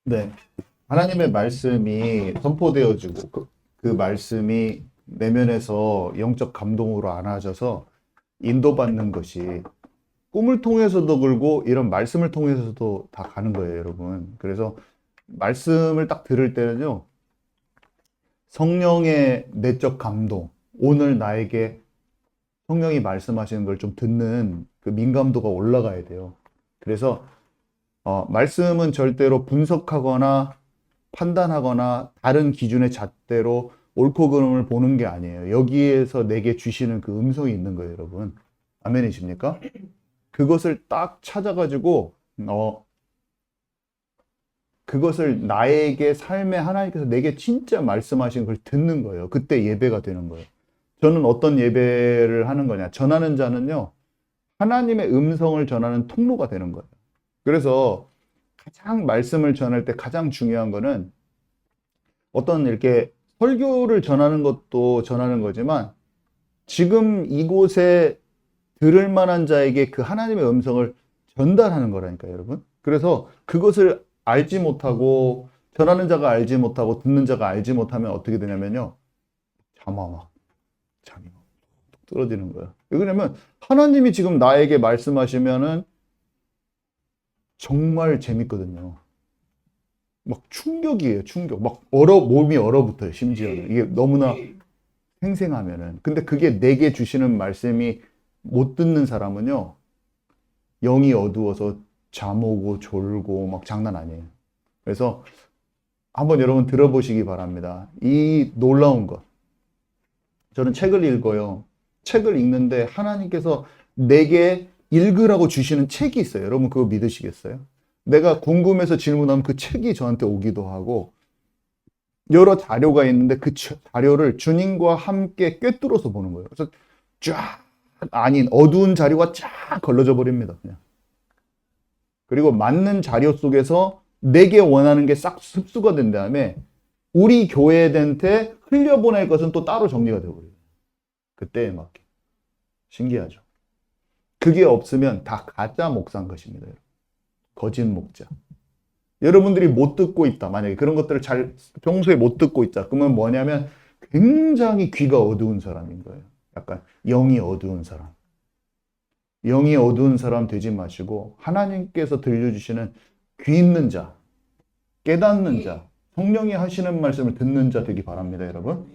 네. 하나님의 말씀이 선포되어지고 그 말씀이 내면에서 영적 감동으로 안아져서 인도받는 것이 꿈을 통해서도 그렇고 이런 말씀을 통해서도 다 가는 거예요, 여러분. 그래서 말씀을 딱 들을 때는요, 성령의 내적 감동, 오늘 나에게 성령이 말씀하시는 걸 좀 듣는 그 민감도가 올라가야 돼요. 그래서 말씀은 절대로 분석하거나 판단하거나 다른 기준의 잣대로 옳고 그름을 보는 게 아니에요. 여기에서 내게 주시는 그 음성이 있는 거예요, 여러분. 아멘이십니까? 그것을 딱 찾아가지고 그것을 나에게 삶에 하나님께서 내게 진짜 말씀하신 걸 듣는 거예요. 그때 예배가 되는 거예요. 저는 어떤 예배를 하는 거냐? 전하는 자는요, 하나님의 음성을 전하는 통로가 되는 거예요. 그래서 가장 말씀을 전할 때 가장 중요한 거는 어떤 이렇게 설교를 전하는 것도 전하는 거지만 지금 이곳에 들을 만한 자에게 그 하나님의 음성을 전달하는 거라니까요, 여러분. 그래서 그것을 알지 못하고 전하는 자가 알지 못하고 듣는 자가 알지 못하면 어떻게 되냐면요. 잠이 막 떨어지는 거예요. 왜냐면 하나님이 지금 나에게 말씀하시면은 정말 재밌거든요. 막 충격이에요, 충격. 막 몸이 얼어붙어요, 심지어는. 이게 너무나 생생하면은. 근데 그게 내게 주시는 말씀이 못 듣는 사람은요, 영이 어두워서 잠 오고 졸고 막 장난 아니에요. 그래서 한번 여러분 들어보시기 바랍니다. 이 놀라운 것. 저는 책을 읽어요. 책을 읽는데 하나님께서 내게 읽으라고 주시는 책이 있어요. 여러분 그거 믿으시겠어요? 내가 궁금해서 질문하면 그 책이 저한테 오기도 하고 여러 자료가 있는데 그 자료를 주님과 함께 꿰뚫어서 보는 거예요. 그래서 쫙 아닌 어두운 자료가 쫙 걸러져 버립니다. 그냥. 그리고 맞는 자료 속에서 내게 원하는 게 싹 흡수가 된 다음에 우리 교회한테 흘려보낼 것은 또 따로 정리가 되어버려요. 그때에 맞게. 신기하죠. 그게 없으면 다 가짜 목사인 것입니다. 거짓 목자. 여러분들이 못 듣고 있다. 만약에 그런 것들을 잘 평소에 못 듣고 있다. 그러면 뭐냐면 굉장히 귀가 어두운 사람인 거예요. 약간 영이 어두운 사람. 영이 어두운 사람 되지 마시고 하나님께서 들려주시는 귀 있는 자, 깨닫는 자, 성령이 하시는 말씀을 듣는 자 되기 바랍니다, 여러분.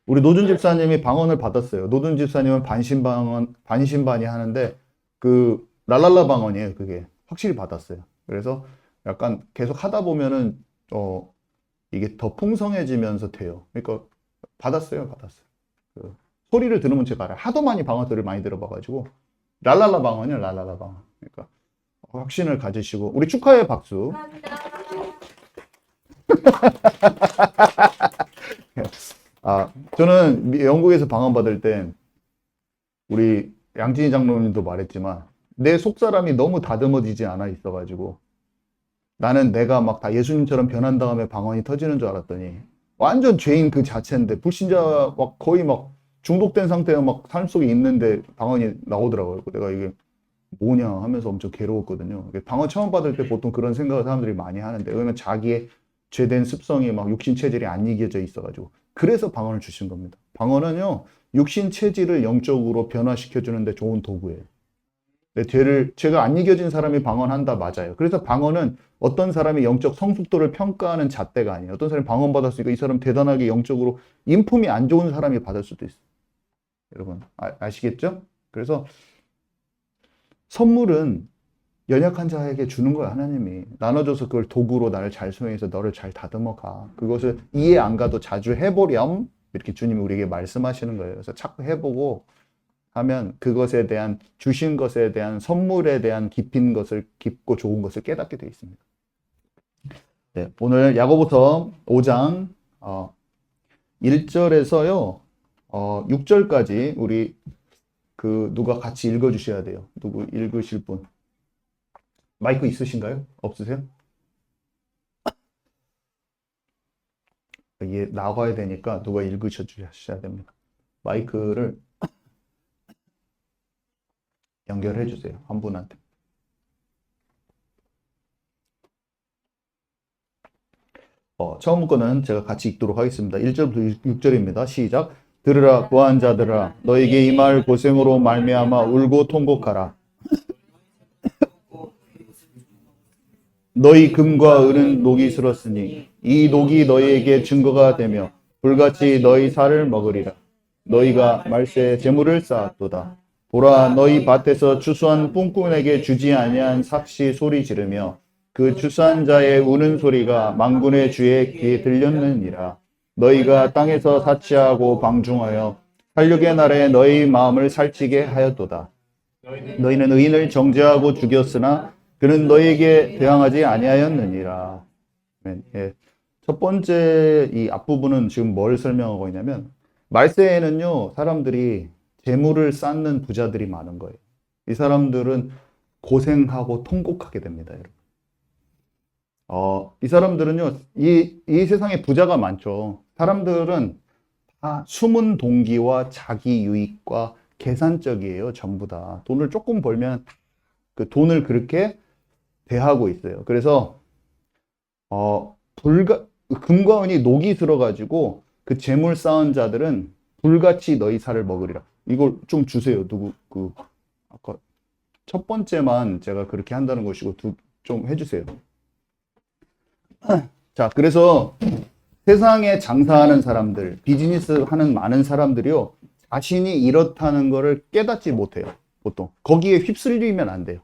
우리 노준 집사님이 방언을 받았어요. 노준 집사님은 반신반의 하는데 그 랄랄라 방언이에요, 그게. 확실히 받았어요. 그래서 약간 계속 하다 보면은 이게 더 풍성해지면서 돼요. 그러니까 받았어요. 그 소리를 들으면 제가 알아요. 하도 많이 방언들을 많이 들어봐가지고 랄랄라 방언이에요, 랄랄라 방언. 그러니까 확신을 가지시고 우리 축하해 박수. 저는 영국에서 방언 받을 때 우리 양진희 장로님도 말했지만 내 속사람이 너무 다듬어지지 않아 있어가지고 나는 내가 막 다 예수님처럼 변한 다음에 방언이 터지는 줄 알았더니 완전 죄인 그 자체인데 불신자 막 거의 막 중독된 상태에 막 삶 속에 있는데 방언이 나오더라고요. 내가 이게 뭐냐 하면서 엄청 괴로웠거든요. 방언 처음 받을 때 보통 그런 생각을 사람들이 많이 하는데 왜냐면 자기의 죄된 습성이 막 육신 체질이 안 이겨져 있어가지고 그래서 방언을 주신 겁니다. 방언은요 육신 체질을 영적으로 변화시켜 주는데 좋은 도구예요. 죄가 안 이겨진 사람이 방언한다 맞아요. 그래서 방언은 어떤 사람이 영적 성숙도를 평가하는 잣대가 아니에요. 어떤 사람이 방언 받았으니까 이 사람 대단하게 영적으로 인품이 안 좋은 사람이 받을 수도 있어요. 여러분 아시겠죠? 그래서 선물은 연약한 자에게 주는 거야, 하나님이. 나눠줘서 그걸 도구로 나를 잘 수행해서 너를 잘 다듬어 가. 그것을 이해 안 가도 자주 해보렴. 이렇게 주님이 우리에게 말씀하시는 거예요. 그래서 자꾸 해보고 하면 그것에 대한, 주신 것에 대한 선물에 대한 깊은 것을, 깊고 좋은 것을 깨닫게 되어 있습니다. 네, 오늘 야고보서 5장 1절에서요, 6절까지 우리 누가 같이 읽어주셔야 돼요. 누구 읽으실 분? 마이크 있으신가요? 없으세요? 이게 나가야 되니까 누가 읽으셔 주셔야 됩니다. 마이크를 연결해 주세요. 한 분한테. 처음 거는 제가 같이 읽도록 하겠습니다. 1절부터 6절입니다. 시작. 들으라 구한 자들아 너에게 이 말 고생으로 말미암아 울고 통곡하라. 너희 금과 은은 녹이 슬었으니 이 녹이 너희에게 증거가 되며 불같이 너희 살을 먹으리라. 너희가 말세에 재물을 쌓았도다. 보라 너희 밭에서 추수한 뿜꾼에게 주지 아니한 삭시 소리 지르며 그 추수한 자의 우는 소리가 만군의 주의 귀에 들렸느니라. 너희가 땅에서 사치하고 방중하여 살육의 날에 너희 마음을 살찌게 하였도다. 너희는 의인을 정죄하고 죽였으나 그는 너희에게 대항하지 아니하였느니라. 예. 첫 번째 이 앞부분은 지금 뭘 설명하고 있냐면 말세에는요 사람들이 재물을 쌓는 부자들이 많은 거예요. 이 사람들은 고생하고 통곡하게 됩니다, 여러분. 이 사람들은요 이 세상에 부자가 많죠. 사람들은 다 숨은 동기와 자기 유익과 계산적이에요. 전부 다 돈을 조금 벌면 그 돈을 그렇게 대하고 있어요. 그래서 금과 은이 녹이 들어가지고 그 재물 쌓은 자들은 불같이 너희 살을 먹으리라. 이걸 좀 주세요. 누구 아까 첫 번째만 제가 그렇게 한다는 것이고 좀 해주세요. 자, 그래서 세상에 장사하는 사람들, 비즈니스 하는 많은 사람들이요 자신이 이렇다는 거를 깨닫지 못해요. 보통 거기에 휩쓸리면 안 돼요.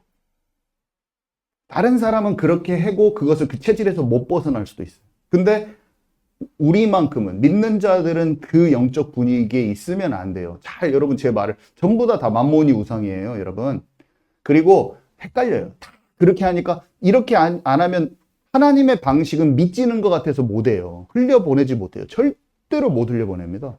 다른 사람은 그렇게 하고 그것을 그 체질에서 못 벗어날 수도 있어요. 근데 우리만큼은 믿는 자들은 그 영적 분위기에 있으면 안 돼요. 잘 여러분 제 말을 전부 다 만몬이 우상이에요, 여러분. 그리고 헷갈려요. 다 그렇게 하니까 이렇게 안 하면 하나님의 방식은 믿지는 것 같아서 못 해요. 흘려보내지 못해요. 절대로 못 흘려보냅니다.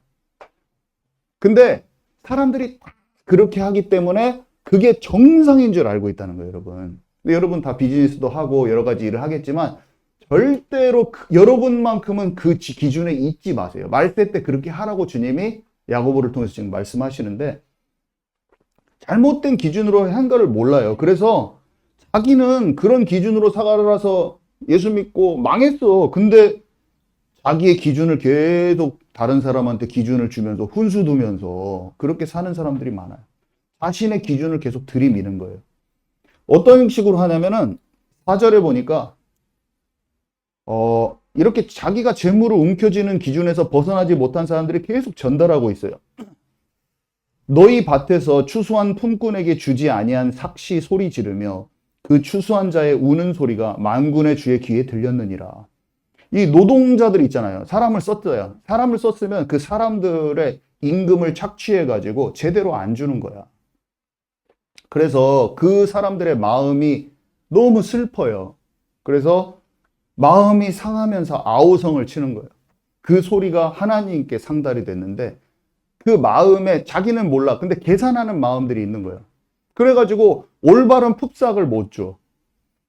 근데 사람들이 그렇게 하기 때문에 그게 정상인 줄 알고 있다는 거예요, 여러분. 근데 여러분 다 비즈니스도 하고 여러 가지 일을 하겠지만 절대로 여러분만큼은 그 기준에 있지 마세요. 말세 때 그렇게 하라고 주님이 야고보를 통해서 지금 말씀하시는데 잘못된 기준으로 한 거를 몰라요. 그래서 자기는 그런 기준으로 살아서 예수 믿고 망했어. 근데 자기의 기준을 계속 다른 사람한테 기준을 주면서 훈수 두면서 그렇게 사는 사람들이 많아요. 자신의 기준을 계속 들이미는 거예요. 어떤 식으로 하냐면은 4절에 보니까 이렇게 자기가 재물을 움켜쥐는 기준에서 벗어나지 못한 사람들이 계속 전달하고 있어요. 너희 밭에서 추수한 품꾼에게 주지 아니한 삭시 소리 지르며 그 추수한 자의 우는 소리가 만군의 주의 귀에 들렸느니라. 이 노동자들 있잖아요. 사람을 썼어요. 사람을 썼으면 그 사람들의 임금을 착취해가지고 제대로 안 주는 거야. 그래서 그 사람들의 마음이 너무 슬퍼요. 그래서 마음이 상하면서 아우성을 치는 거예요. 그 소리가 하나님께 상달이 됐는데 그 마음에 자기는 몰라. 근데 계산하는 마음들이 있는 거예요. 그래가지고 올바른 풋삭을 못 줘.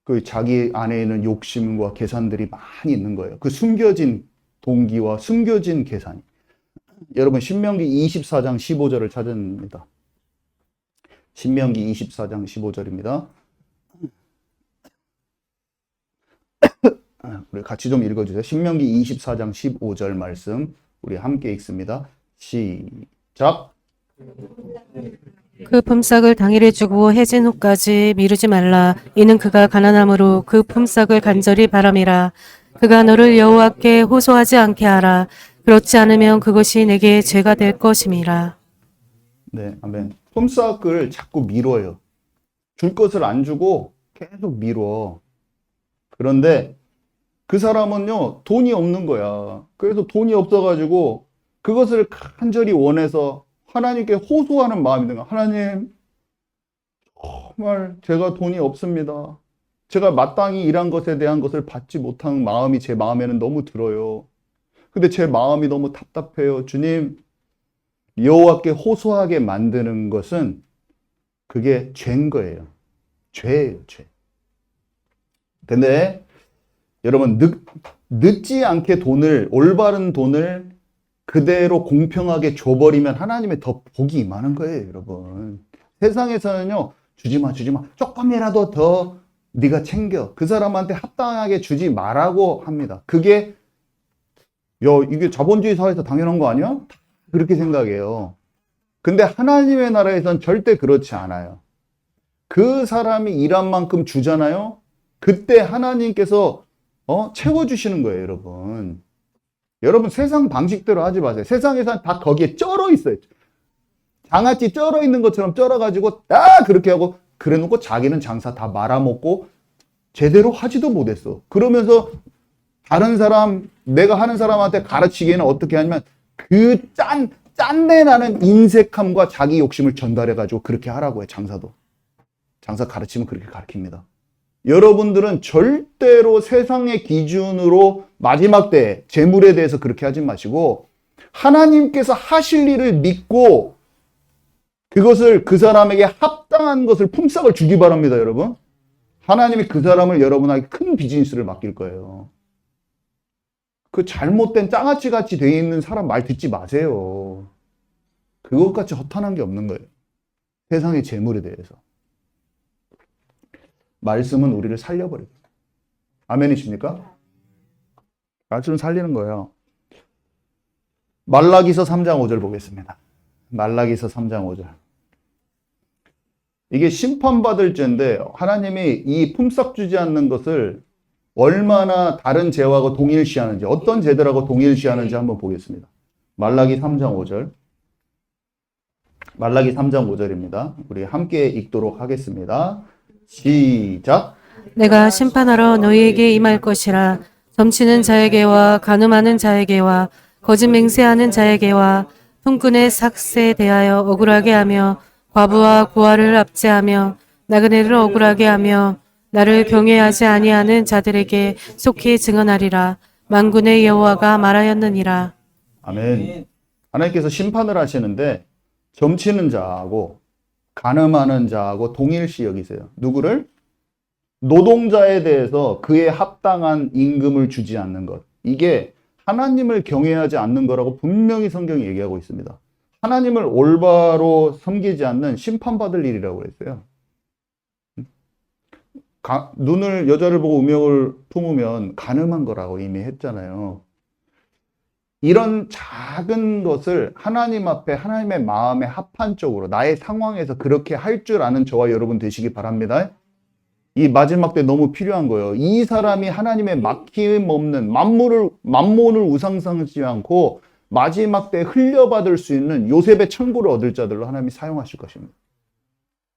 그 자기 안에 있는 욕심과 계산들이 많이 있는 거예요. 그 숨겨진 동기와 숨겨진 계산이. 여러분 신명기 24장 15절을 찾습니다. 신명기 24장 15절입니다. 우리 같이 좀 읽어주세요. 신명기 24장 15절 말씀 우리 함께 읽습니다. 시작. 그 품삯을 당일에 주고 해진 후까지 미루지 말라. 이는 그가 가난함으로 그 품삯을 간절히 바람이라. 그가 너를 여호와께 호소하지 않게 하라. 그렇지 않으면 그것이 내게 죄가 될 것임이라. 네, 아멘. 품삯을 자꾸 미뤄요. 줄 것을 안 주고 계속 미뤄. 그런데 그 사람은요 돈이 없는 거야. 그래서 돈이 없어가지고 그것을 간절히 원해서 하나님께 호소하는 마음이 드는 거야. 하나님 정말 제가 돈이 없습니다. 제가 마땅히 일한 것에 대한 것을 받지 못한 마음이 제 마음에는 너무 들어요. 근데 제 마음이 너무 답답해요. 주님, 여호와께 호소하게 만드는 것은 그게 죄인 거예요. 죄예요, 죄. 근데 여러분 늦지 않게 올바른 돈을 그대로 공평하게 줘버리면 하나님의 더 복이 임하는 거예요, 여러분. 세상에서는요, 주지 마. 조금이라도 더 네가 챙겨. 그 사람한테 합당하게 주지 말라고 합니다. 그게 야, 이게 자본주의 사회에서 당연한 거 아니야? 그렇게 생각해요. 근데 하나님의 나라에선 절대 그렇지 않아요. 그 사람이 일한 만큼 주잖아요? 그때 하나님께서 채워주시는 거예요, 여러분. 여러분, 세상 방식대로 하지 마세요. 세상에서 다 거기에 쩔어 있어요. 장아찌 쩔어 있는 것처럼 쩔어가지고, 그렇게 하고, 그래 놓고 자기는 장사 다 말아먹고, 제대로 하지도 못했어. 그러면서, 다른 사람, 내가 하는 사람한테 가르치기에는 어떻게 하냐면, 짠내 나는 인색함과 자기 욕심을 전달해가지고 그렇게 하라고 해요, 장사도. 장사 가르치면 그렇게 가르칩니다. 여러분들은 절대로 세상의 기준으로 마지막 때 재물에 대해서 그렇게 하지 마시고 하나님께서 하실 일을 믿고 그것을 그 사람에게 합당한 것을 품삯을 주기 바랍니다, 여러분. 하나님이 그 사람을 여러분에게 큰 비즈니스를 맡길 거예요. 그 잘못된 장아찌 같이 돼 있는 사람 말 듣지 마세요. 그것같이 허탄한 게 없는 거예요. 세상의 재물에 대해서. 말씀은 우리를 살려버립니다. 아멘이십니까? 말씀을 살리는 거예요. 말라기서 3장 5절 보겠습니다. 말라기서 3장 5절. 이게 심판받을 죄인데 하나님이 이 품삯 주지 않는 것을 얼마나 다른 죄하고 동일시하는지, 어떤 죄들하고 동일시하는지 한번 보겠습니다. 말라기 3장 5절. 말라기 3장 5절입니다. 우리 함께 읽도록 하겠습니다. 시작. 내가 심판하러 너희에게 임할 것이라. 점치는 자에게와 간음하는 자에게와 거짓 맹세하는 자에게와 품꾼의 삭세에 대하여 억울하게 하며 과부와 고아를 압제하며 나그네를 억울하게 하며 나를 경외하지 아니하는 자들에게 속히 증언하리라. 만군의 여호와가 말하였느니라. 아멘. 하나님께서 심판을 하시는데 점치는 자하고 간음하는 자하고 동일시 여기세요. 누구를? 노동자에 대해서 그에 합당한 임금을 주지 않는 것. 이게 하나님을 경외하지 않는 거라고 분명히 성경이 얘기하고 있습니다. 하나님을 올바로 섬기지 않는 심판받을 일이라고 그랬어요. 눈을 여자를 보고 음욕을 품으면 간음한 거라고 이미 했잖아요. 이런 작은 것을 하나님 앞에 하나님의 마음에 합한 쪽으로 나의 상황에서 그렇게 할 줄 아는 저와 여러분 되시기 바랍니다. 이 마지막 때 너무 필요한 거예요. 이 사람이 하나님의 막힘 없는 만몬을 우상 삼지 않고 마지막 때 흘려받을 수 있는 요셉의 천국을 얻을 자들로 하나님이 사용하실 것입니다.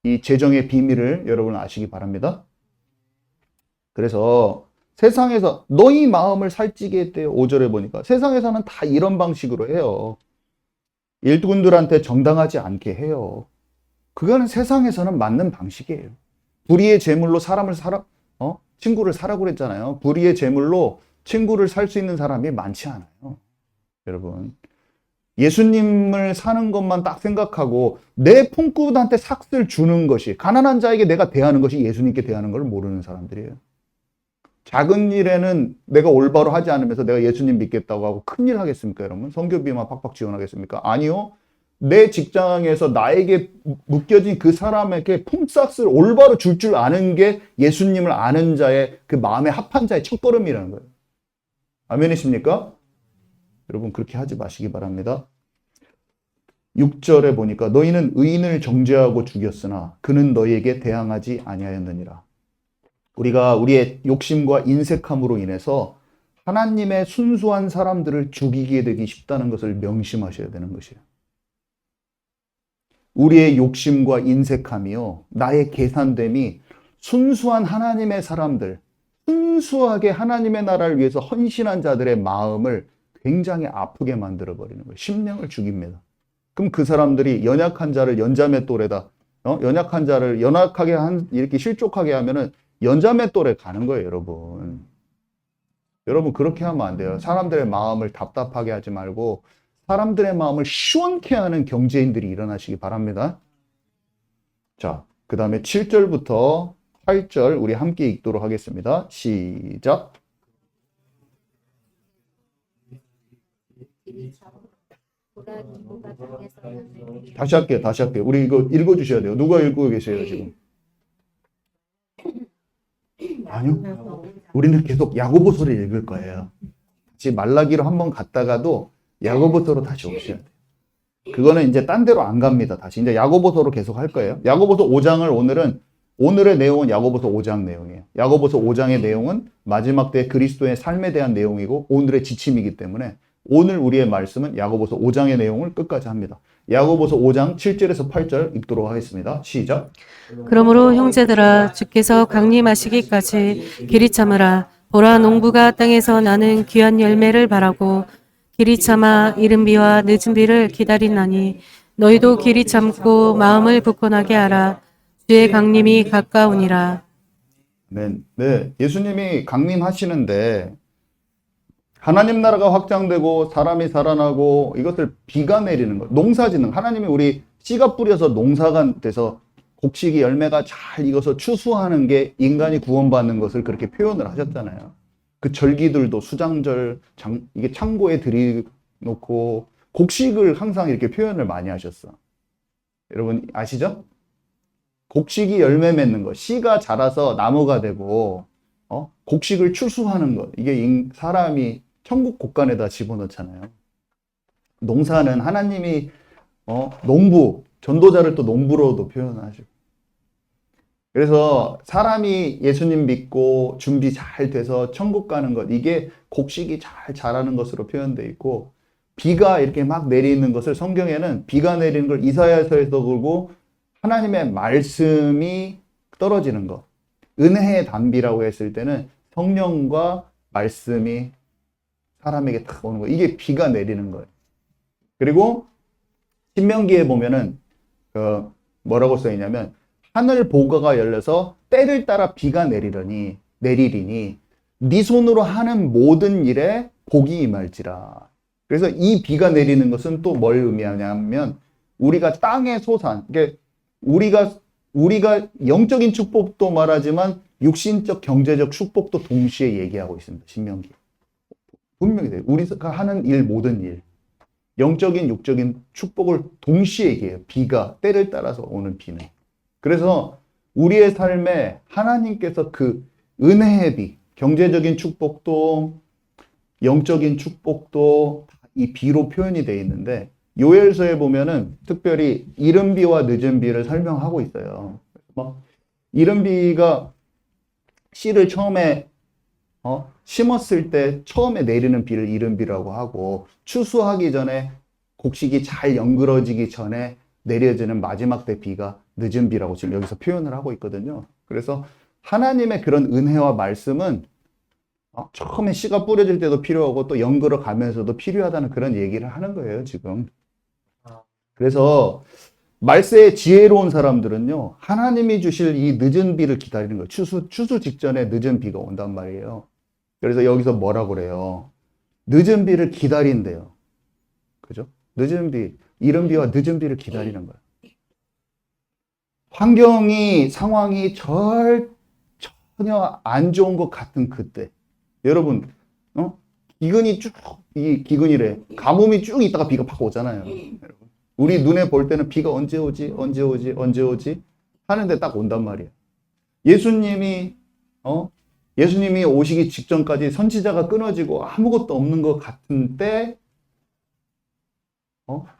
이 재정의 비밀을 여러분 아시기 바랍니다. 그래서 세상에서 너희 마음을 살찌게 했대요. 5절에 보니까 세상에서는 다 이런 방식으로 해요. 일꾼들한테 정당하지 않게 해요. 그거는 세상에서는 맞는 방식이에요. 불의의 제물로 친구를 사라고 그랬잖아요. 불의의 제물로 친구를 살 수 있는 사람이 많지 않아요. 여러분, 예수님을 사는 것만 딱 생각하고 내 품꾼한테 삭스를 주는 것이, 가난한 자에게 내가 대하는 것이 예수님께 대하는 걸 모르는 사람들이에요. 작은 일에는 내가 올바로 하지 않으면서 내가 예수님 믿겠다고 하고 큰일 하겠습니까, 여러분? 선교비만 팍팍 지원하겠습니까? 아니요. 내 직장에서 나에게 묶여진 그 사람에게 품삯을 올바로 줄 아는 게 예수님을 아는 자의 그 마음에 합한 자의 첫걸음이라는 거예요. 아멘이십니까? 여러분 그렇게 하지 마시기 바랍니다. 6절에 보니까 너희는 의인을 정죄하고 죽였으나 그는 너희에게 대항하지 아니하였느니라. 우리가 우리의 욕심과 인색함으로 인해서 하나님의 순수한 사람들을 죽이게 되기 쉽다는 것을 명심하셔야 되는 것이에요. 우리의 욕심과 인색함이요, 나의 계산됨이 순수한 하나님의 사람들, 순수하게 하나님의 나라를 위해서 헌신한 자들의 마음을 굉장히 아프게 만들어버리는 거예요. 심령을 죽입니다. 그럼 그 사람들이 연약한 자를 연자매 또래다, 연약한 자를 연약하게 이렇게 실족하게 하면은 연자매 또래 가는 거예요, 여러분. 여러분 그렇게 하면 안 돼요. 사람들의 마음을 답답하게 하지 말고 사람들의 마음을 시원케 하는 경제인들이 일어나시기 바랍니다. 자, 그 다음에 7절부터 8절 우리 함께 읽도록 하겠습니다. 시작. 다시 할게요. 우리 이거 읽어주셔야 돼요. 누가 읽고 계세요, 지금? 아니요. 우리는 계속 야고보서를 읽을 거예요. 다시 말라기로 한번 갔다가도 야고보서로 다시 오셔야 돼요. 그거는 이제 딴 데로 안 갑니다. 다시 이제 야고보서로 계속 할 거예요. 야고보서 5장을 오늘의 내용은 야고보서 5장 내용이에요. 야고보서 5장의 내용은 마지막 때 그리스도의 삶에 대한 내용이고 오늘의 지침이기 때문에 오늘 우리의 말씀은 야고보서 5장의 내용을 끝까지 합니다. 야고보서 5장 7절에서 8절 읽도록 하겠습니다. 시작. 그러므로 형제들아 주께서 강림하시기까지 길이 참으라. 보라 농부가 땅에서 나는 귀한 열매를 바라고 길이 참아 이른 비와 늦은 비를 기다리나니 너희도 길이 참고 마음을 굳건하게 하라. 주의 강림이 가까우니라. 네, 예수님이 강림하시는데 하나님 나라가 확장되고 사람이 살아나고 이것을 비가 내리는 것, 농사짓는 하나님이 우리 씨가 뿌려서 농사가 돼서 곡식이 열매가 잘 익어서 추수하는 게 인간이 구원받는 것을 그렇게 표현을 하셨잖아요. 그 절기들도 수장절, 이게 창고에 들이놓고 곡식을 항상 이렇게 표현을 많이 하셨어. 여러분 아시죠? 곡식이 열매 맺는 것, 씨가 자라서 나무가 되고 곡식을 추수하는 것, 이게 사람이 천국 곳간에다 집어넣잖아요. 농사는 하나님이 농부, 전도자를 또 농부로도 표현하시고. 그래서 사람이 예수님 믿고 준비 잘 돼서 천국 가는 것, 이게 곡식이 잘 자라는 것으로 표현되어 있고, 비가 이렇게 막 내리는 것을 성경에는 비가 내리는 걸 이사야서에서 보고 하나님의 말씀이 떨어지는 것, 은혜의 단비라고 했을 때는 성령과 말씀이 사람에게 탁 오는 거, 이게 비가 내리는 거예요. 그리고 신명기에 보면은 뭐라고 써 있냐면 하늘 보가가 열려서 때를 따라 비가 내리리니 네 손으로 하는 모든 일에 복이 임할지라. 그래서 이 비가 내리는 것은 또 뭘 의미하냐면 우리가 땅의 소산, 그러니까 우리가 영적인 축복도 말하지만 육신적 경제적 축복도 동시에 얘기하고 있습니다. 신명기. 분명히 돼요. 우리가 하는 일, 모든 일, 영적인 육적인 축복을 동시에 얘기해요. 비가 때를 따라서 오는 비는. 그래서 우리의 삶에 하나님께서 그 은혜의 비, 경제적인 축복도 영적인 축복도 이 비로 표현이 되어 있는데 요엘서에 보면은 특별히 이른 비와 늦은 비를 설명하고 있어요. 막 이른 비가 씨를 처음에 심었을 때 처음에 내리는 비를 이른 비라고 하고 추수하기 전에 곡식이 잘 연그러지기 전에 내려지는 마지막 때 비가 늦은 비라고 지금 여기서 표현을 하고 있거든요. 그래서 하나님의 그런 은혜와 말씀은 처음에 씨가 뿌려질 때도 필요하고 또 연그러 가면서도 필요하다는 그런 얘기를 하는 거예요, 지금. 그래서 말세에 지혜로운 사람들은요, 하나님이 주실 이 늦은 비를 기다리는 거예요. 추수 직전에 늦은 비가 온단 말이에요. 그래서 여기서 뭐라고 그래요? 늦은 비를 기다린대요. 그죠? 늦은 비, 이른 비와 늦은 비를 기다리는 거예요. 상황이 전혀 안 좋은 것 같은 그때. 여러분, 기근이래. 가뭄이 쭉 있다가 비가 팍 오잖아요. 여러분. 우리 눈에 볼 때는 비가 언제 오지 하는데 딱 온단 말이에요. 예수님이 오시기 직전까지 선지자가 끊어지고 아무것도 없는 것 같은 때,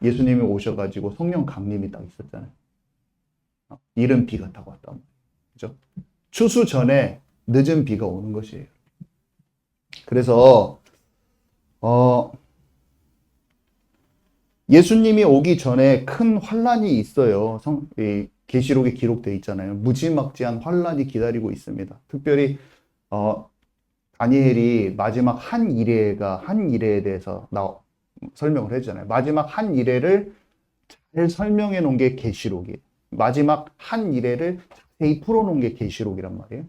예수님이 오셔가지고 성령 강림이 딱 있었잖아요. 이른 비가 타고 왔단 말이에요. 그죠? 추수 전에 늦은 비가 오는 것이에요. 그래서, 예수님이 오기 전에 큰 환란이 있어요. 계시록에 기록되어 있잖아요. 무지막지한 환란이 기다리고 있습니다. 특별히 다니엘이 마지막 한 이래에 대해서 설명을 해주잖아요. 마지막 한 이래를 잘 설명해 놓은 게 계시록이에요. 마지막 한 이래를 자세히 풀어놓은 게 계시록이란 말이에요.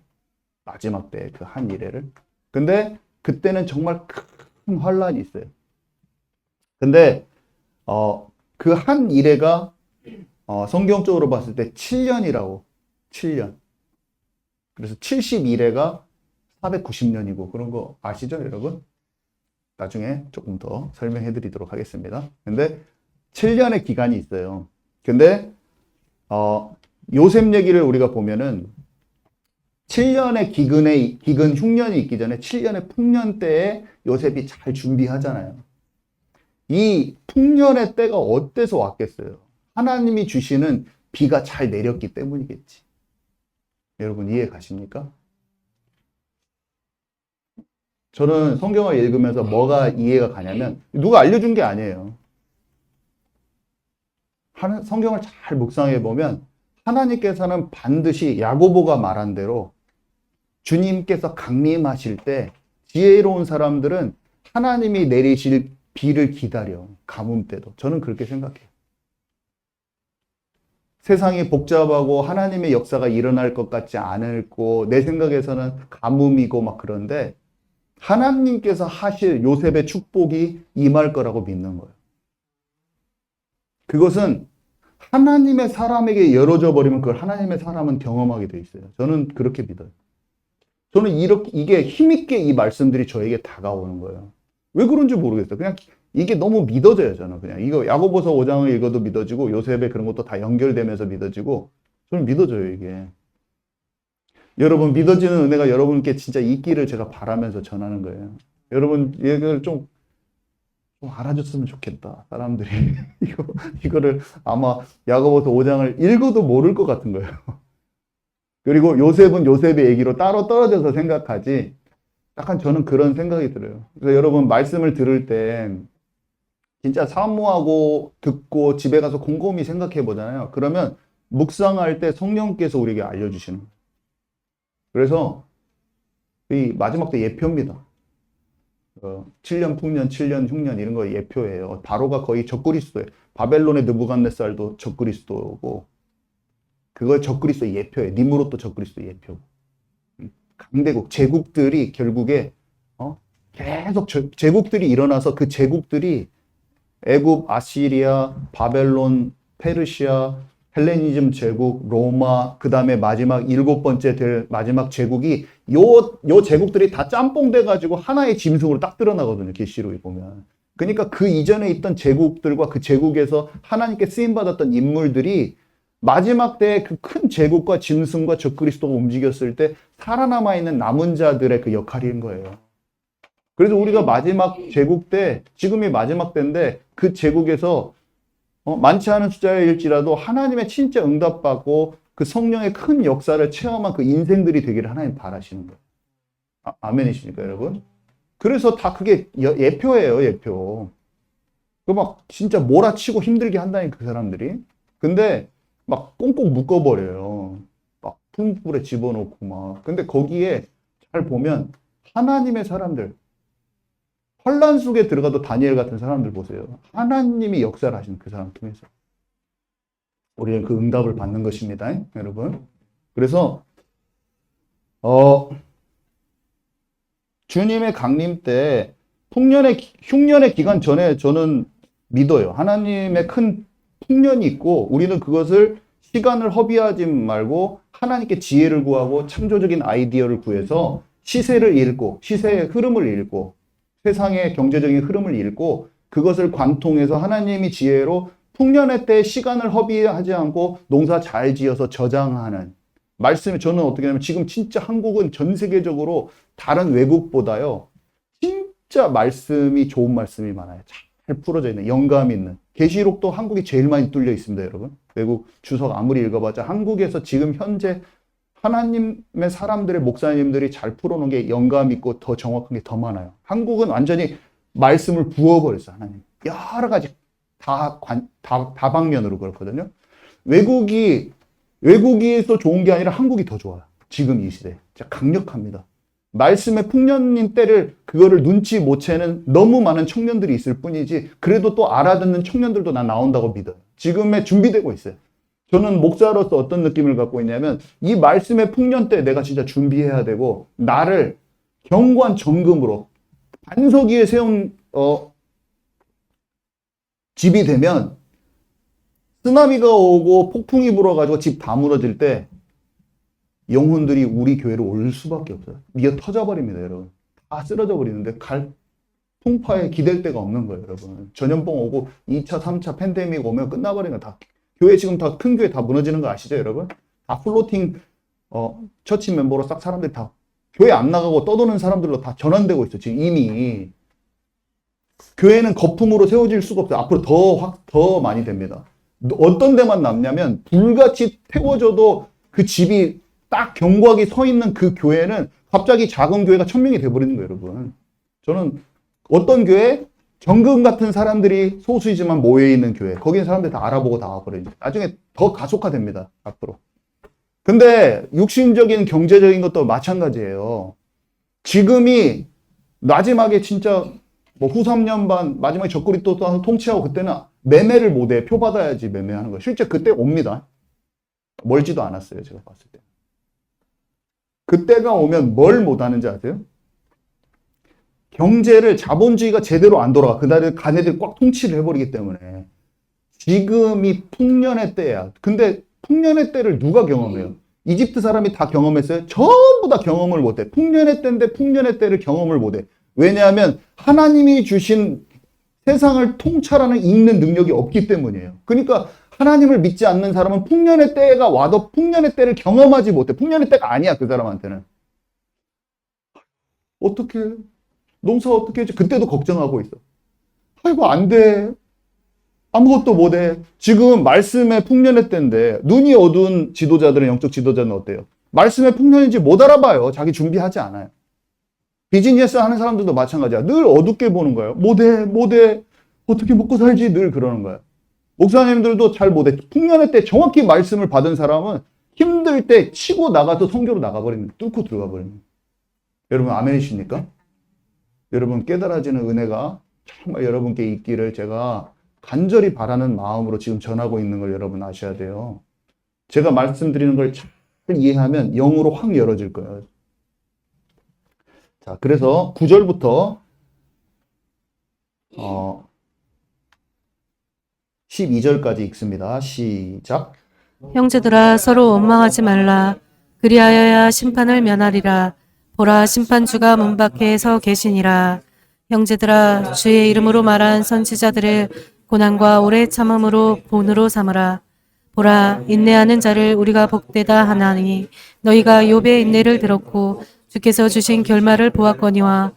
마지막 때 그 한 이래를. 근데 그때는 정말 큰 환란이 있어요. 근데 그 한 이래가 성경적으로 봤을 때 7년이라고. 7년. 그래서 72레가 490년이고 그런 거 아시죠, 여러분? 나중에 조금 더 설명해 드리도록 하겠습니다. 근데 7년의 기간이 있어요. 근데 요셉 얘기를 우리가 보면은 7년의 기근 흉년이 있기 전에 7년의 풍년 때에 요셉이 잘 준비하잖아요. 이 풍년의 때가 어때서 왔겠어요? 하나님이 주시는 비가 잘 내렸기 때문이겠지. 여러분 이해 가십니까? 저는 성경을 읽으면서 뭐가 이해가 가냐면 누가 알려준 게 아니에요. 성경을 잘 묵상해 보면 하나님께서는 반드시 야고보가 말한 대로 주님께서 강림하실 때 지혜로운 사람들은 하나님이 내리실 비를 기다려. 가뭄 때도. 저는 그렇게 생각해요. 세상이 복잡하고 하나님의 역사가 일어날 것 같지 않고 내 생각에서는 가뭄이고 막 그런데 하나님께서 하실 요셉의 축복이 임할 거라고 믿는 거예요. 그것은 하나님의 사람에게 열어져 버리면 그걸 하나님의 사람은 경험하게 돼 있어요. 저는 그렇게 믿어요. 저는 이게 힘있게 이 말씀들이 저에게 다가오는 거예요. 왜 그런지 모르겠어요. 그냥 이게 너무 믿어져요, 저는. 그냥 이거 야고보서 5장을 읽어도 믿어지고 요셉의 그런 것도 다 연결되면서 믿어지고 저는 믿어져요, 이게. 여러분, 믿어지는 은혜가 여러분께 진짜 있기를 제가 바라면서 전하는 거예요. 여러분, 이걸 좀 알아줬으면 좋겠다, 사람들이. 이거를 아마 야고보서 5장을 읽어도 모를 것 같은 거예요. 그리고 요셉은 요셉의 얘기로 따로 떨어져서 생각하지. 약간 저는 그런 생각이 들어요. 그래서 여러분 말씀을 들을 때 진짜 사모하고 듣고 집에 가서 곰곰이 생각해 보잖아요. 그러면 묵상할 때 성령께서 우리에게 알려주시는 거예요. 그래서 이 마지막 때 예표입니다. 7년 풍년, 7년 흉년 이런 거 예표예요. 바로가 거의 적그리스도예요. 바벨론의 느부갓네살도 적그리스도고 그걸 적그리스도 예표예요. 니므롯도 적그리스도 예표고. 강대국, 제국들이 결국에 계속 제국들이 일어나서 그 제국들이 애굽, 아시리아, 바벨론, 페르시아, 헬레니즘 제국, 로마, 그 다음에 마지막 7번째 될 마지막 제국이 요 제국들이 다 짬뽕 돼가지고 하나의 짐승으로 딱 드러나거든요. 계시록에 보면. 그러니까 그 이전에 있던 제국들과 그 제국에서 하나님께 쓰임받았던 인물들이 마지막 때에 그 큰 제국과 짐승과 적그리스도가 움직였을 때 살아남아 있는 남은 자들의 그 역할인 거예요. 그래서 우리가 마지막 제국 때, 지금이 마지막 때인데 그 제국에서 많지 않은 숫자일지라도 하나님의 진짜 응답받고 그 성령의 큰 역사를 체험한 그 인생들이 되기를 하나님 바라시는 거예요. 아멘이십니까, 여러분? 그래서 다 그게 예표예요, 예표. 그 막 진짜 몰아치고 힘들게 한다니까, 그 사람들이. 근데 막 꽁꽁 묶어버려요. 막 풀무불에 집어넣고 막. 근데 거기에 잘 보면 하나님의 사람들, 환란 속에 들어가도 다니엘 같은 사람들 보세요. 하나님이 역사를 하시는 그 사람 통해서. 우리는 그 응답을 받는 것입니다, 여러분. 그래서 주님의 강림 때 흉년의 기간 전에 저는 믿어요. 하나님의 큰 풍년이 있고 우리는 그것을 시간을 허비하지 말고 하나님께 지혜를 구하고 창조적인 아이디어를 구해서 시세를 읽고 시세의 흐름을 읽고 세상의 경제적인 흐름을 읽고 그것을 관통해서 하나님이 지혜로 풍년의 때 시간을 허비하지 않고 농사 잘 지어서 저장하는 말씀이 저는 어떻게 하냐면 지금 진짜 한국은 전 세계적으로 다른 외국보다요 진짜 말씀이 좋은 말씀이 많아요. 잘 풀어져 있는 영감 있는 계시록도 한국이 제일 많이 뚫려 있습니다, 여러분. 외국 주석 아무리 읽어봤자 한국에서 지금 현재 하나님의 사람들의 목사님들이 잘 풀어놓은 게 영감 있고 더 정확한 게 더 많아요. 한국은 완전히 말씀을 부어버렸어요, 하나님. 여러 가지 다방면으로 그렇거든요. 외국에서 좋은 게 아니라 한국이 더 좋아요. 지금 이 시대. 진짜 강력합니다. 말씀의 풍년인 때를 그거를 눈치 못 채는 너무 많은 청년들이 있을 뿐이지 그래도 또 알아듣는 청년들도 난 나온다고 믿어요. 지금에 준비되고 있어요. 저는 목사로서 어떤 느낌을 갖고 있냐면 이 말씀의 풍년 때 내가 진짜 준비해야 되고 나를 견고한 정금으로 반석 위에 세운 집이 되면 쓰나미가 오고 폭풍이 불어가지고 집 다 무너질 때 영혼들이 우리 교회로 올 수밖에 없어요. 미어 터져버립니다, 여러분. 다 쓰러져 버리는데 풍파에 기댈 데가 없는 거예요, 여러분. 전염병 오고 2차, 3차 팬데믹 오면 끝나버리는 거 다. 교회 지금 다 큰 교회 다 무너지는 거 아시죠, 여러분? 다 플로팅 처치 멤버로 싹 사람들이 다 교회 안 나가고 떠도는 사람들로 다 전환되고 있어. 지금 이미. 교회는 거품으로 세워질 수가 없어요. 앞으로 더 많이 됩니다. 어떤 데만 남냐면 불같이 태워져도 그 집이 딱 견고하게 서 있는 그 교회는 갑자기 작은 교회가 1000명이 돼버리는 거예요, 여러분. 저는 어떤 교회? 정금 같은 사람들이 소수이지만 모여있는 교회. 거기는 사람들이 다 알아보고 다 와버려요. 나중에 더 가속화됩니다, 앞으로. 근데 육신적인 경제적인 것도 마찬가지예요. 지금이 마지막에 진짜 뭐 후 3년 반 마지막에 적그리 또 통치하고 그때는 매매를 못해. 표 받아야지 매매하는 거예요. 실제 그때 옵니다. 멀지도 않았어요, 제가 봤을 때. 그때가 오면 뭘 못하는지 아세요? 경제를 자본주의가 제대로 안 돌아가. 그날에 가네들이 꽉 통치를 해버리기 때문에. 지금이 풍년의 때야. 근데 풍년의 때를 누가 경험해요? 이집트 사람이 다 경험했어요? 전부 다 경험을 못해. 풍년의 때인데 풍년의 때를 경험을 못해. 왜냐하면 하나님이 주신 세상을 통찰하는 읽는 능력이 없기 때문이에요. 그러니까 하나님을 믿지 않는 사람은 풍년의 때가 와도 풍년의 때를 경험하지 못해. 풍년의 때가 아니야, 그 사람한테는. 어떻게 농사 어떻게 해야지? 그때도 걱정하고 있어. 아이고, 안 돼. 아무것도 못해. 지금 말씀의 풍년의 때인데 눈이 어두운 지도자들은, 영적 지도자는 어때요? 말씀의 풍년인지 못 알아봐요. 자기 준비하지 않아요. 비즈니스 하는 사람들도 마찬가지야. 늘 어둡게 보는 거예요. 못해. 어떻게 먹고 살지? 늘 그러는 거예요. 목사님들도 잘 못해. 풍년의 때 정확히 말씀을 받은 사람은 힘들 때 치고 나가서 성교로 나가버리는, 뚫고 들어가 버리는. 여러분 아멘이십니까? 여러분 깨달아지는 은혜가 정말 여러분께 있기를 제가 간절히 바라는 마음으로 지금 전하고 있는 걸 여러분 아셔야 돼요. 제가 말씀드리는 걸 잘 이해하면 영으로 확 열어질 거예요. 자, 그래서 9절부터 12절까지 읽습니다. 시작. 형제들아 서로 원망하지 말라. 그리하여야 심판을 면하리라. 보라 심판주가 문 밖에 서 계시니라. 형제들아 주의 이름으로 말한 선지자들을 고난과 오래 참음으로 본으로 삼으라. 보라 인내하는 자를 우리가 복되다 하나니 너희가 욥의 인내를 들었고 주께서 주신 결말을 보았거니와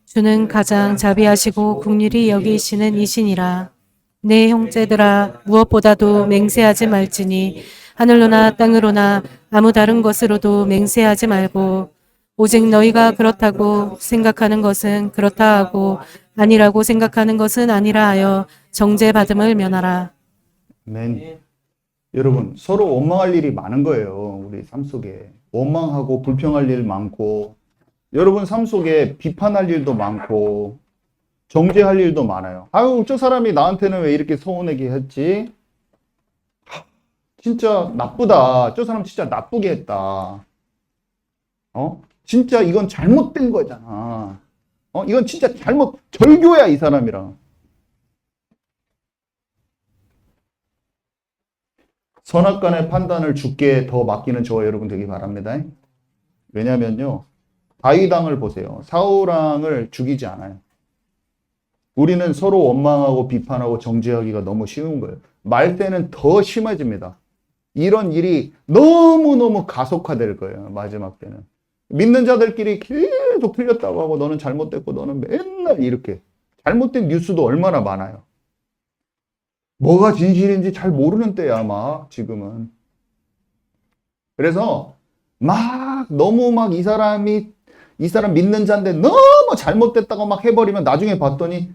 주는 가장 자비하시고 긍휼히 여기시는 이시니라. 내 형제들아 무엇보다도 맹세하지 말지니 하늘로나 땅으로나 아무 다른 것으로도 맹세하지 말고 오직 너희가 그렇다고 생각하는 것은 그렇다 하고 아니라고 생각하는 것은 아니라 하여 정죄받음을 면하라. 아멘. 여러분 서로 원망할 일이 많은 거예요. 우리 삶 속에 원망하고 불평할 일 많고, 여러분 삶 속에 비판할 일도 많고 정죄할 일도 많아요. 아유, 저 사람이 나한테는 왜 이렇게 서운하게 했지? 진짜 나쁘다. 저 사람 진짜 나쁘게 했다. 진짜 이건 잘못된 거잖아. 이건 진짜 절교야, 이 사람이랑. 선악간의 판단을 주께 더 맡기는 저와 여러분 되기 바랍니다. 왜냐면요, 다윗왕을 보세요. 사울왕을 죽이지 않아요. 우리는 서로 원망하고 비판하고 정죄하기가 너무 쉬운 거예요. 말 때는 더 심해집니다. 이런 일이 너무너무 가속화될 거예요, 마지막 때는. 믿는 자들끼리 계속 틀렸다고 하고 너는 잘못됐고 너는 맨날 이렇게. 잘못된 뉴스도 얼마나 많아요. 뭐가 진실인지 잘 모르는 때야, 아마 지금은. 그래서 너무 이 사람 믿는 자인데 너무 잘못됐다고 막 해버리면 나중에 봤더니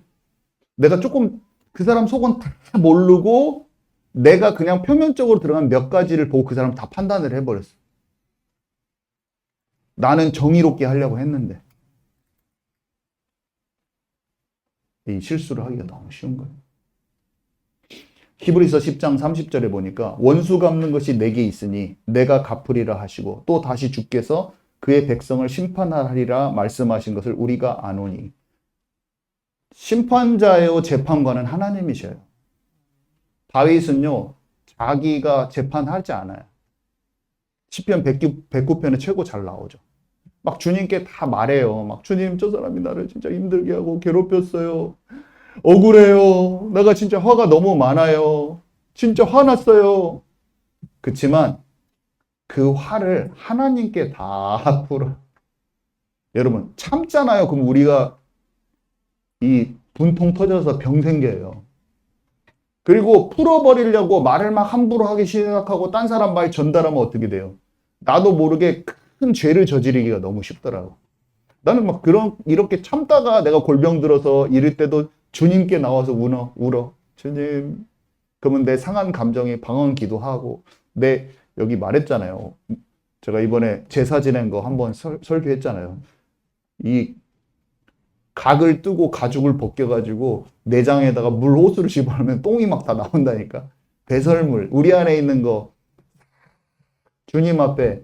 내가 조금 그 사람 속은 다 모르고 내가 그냥 표면적으로 들어간 몇 가지를 보고 그 사람 다 판단을 해버렸어. 나는 정의롭게 하려고 했는데. 이 실수를 하기가 너무 쉬운 거예요. 히브리서 10장 30절에 보니까 원수 갚는 것이 내게 있으니 내가 갚으리라 하시고 또 다시 주께서 그의 백성을 심판하리라 말씀하신 것을 우리가 아노니. 심판자요 재판관은 하나님이셔요. 다윗은요 자기가 재판하지 않아요. 시편 109편에 최고 잘 나오죠. 막 주님께 다 말해요. 막 주님, 저 사람이 나를 진짜 힘들게 하고 괴롭혔어요. 억울해요. 내가 진짜 화가 너무 많아요. 진짜 화났어요. 그렇지만 그 화를 하나님께 다 풀어. 여러분, 참잖아요. 그럼 우리가 이 분통 터져서 병 생겨요. 그리고 풀어버리려고 말을 막 함부로 하기 시작하고 딴 사람 말 전달하면 어떻게 돼요? 나도 모르게 큰 죄를 저지르기가 너무 쉽더라고. 나는 막 이렇게 참다가 내가 골병 들어서 이럴 때도 주님께 나와서 울어. 주님. 그러면 내 상한 감정이 방언 기도하고, 여기 말했잖아요. 제가 이번에 제사 지낸 거 한번 설교했잖아요. 이 각을 뜨고 가죽을 벗겨가지고 내장에다가 물 호수를 집어넣으면 똥이 막 다 나온다니까. 배설물, 우리 안에 있는 거 주님 앞에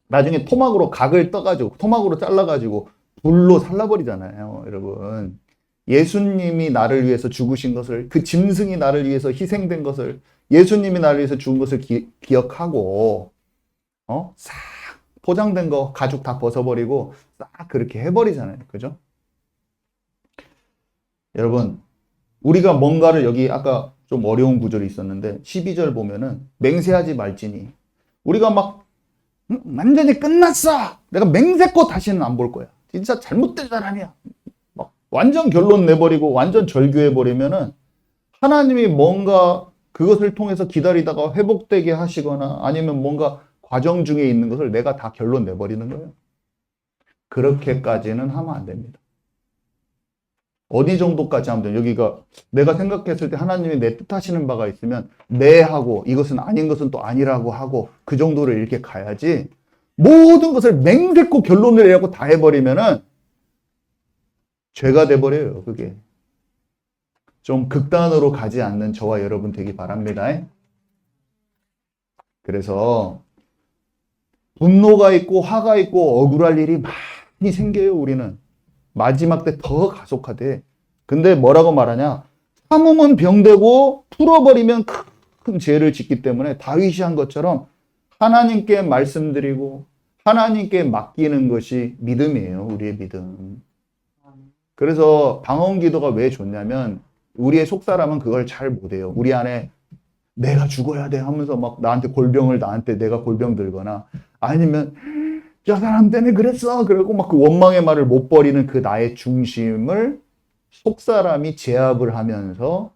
나중에 토막으로 각을 떠가지고 토막으로 잘라가지고 불로 살라버리잖아요, 여러분. 예수님이 나를 위해서 죽으신 것을, 그 짐승이 나를 위해서 희생된 것을, 예수님이 나를 위해서 죽은 것을 기억하고 싹 포장된 거 가죽 다 벗어버리고 싹 그렇게 해버리잖아요, 그죠? 여러분, 우리가 뭔가를 여기 아까 좀 어려운 구절이 있었는데 12절 보면은 맹세하지 말지니, 우리가 막 완전히 끝났어, 내가 맹세코 다시는 안 볼 거야, 진짜 잘못된 사람이야, 막 완전 결론 내버리고 완전 절교해버리면은 하나님이 뭔가 그것을 통해서 기다리다가 회복되게 하시거나 아니면 뭔가 과정 중에 있는 것을 내가 다 결론 내버리는 거예요. 그렇게까지는 하면 안 됩니다. 어디 정도까지 하면 돼요? 여기가 내가 생각했을 때 하나님이 내 뜻하시는 바가 있으면 네 하고 이것은 아닌 것은 또 아니라고 하고 그 정도를 이렇게 가야지, 모든 것을 맹세코 결론을 내려고 다 해버리면은 죄가 돼버려요. 그게 좀 극단으로 가지 않는 저와 여러분 되기 바랍니다. 그래서 분노가 있고 화가 있고 억울할 일이 많이 생겨요. 우리는 마지막 때 더 가속화돼. 근데 뭐라고 말하냐? 참으면 병되고 풀어버리면 큰 죄를 짓기 때문에 다윗이 한 것처럼 하나님께 말씀드리고 하나님께 맡기는 것이 믿음이에요. 우리의 믿음. 그래서 방언 기도가 왜 좋냐면 우리의 속사람은 그걸 잘 못해요. 우리 안에 내가 죽어야 돼 하면서 막 내가 골병 들거나 아니면 저 사람 때문에 그랬어 그러고 막 그 원망의 말을 못 버리는 그 나의 중심을 속사람이 제압을 하면서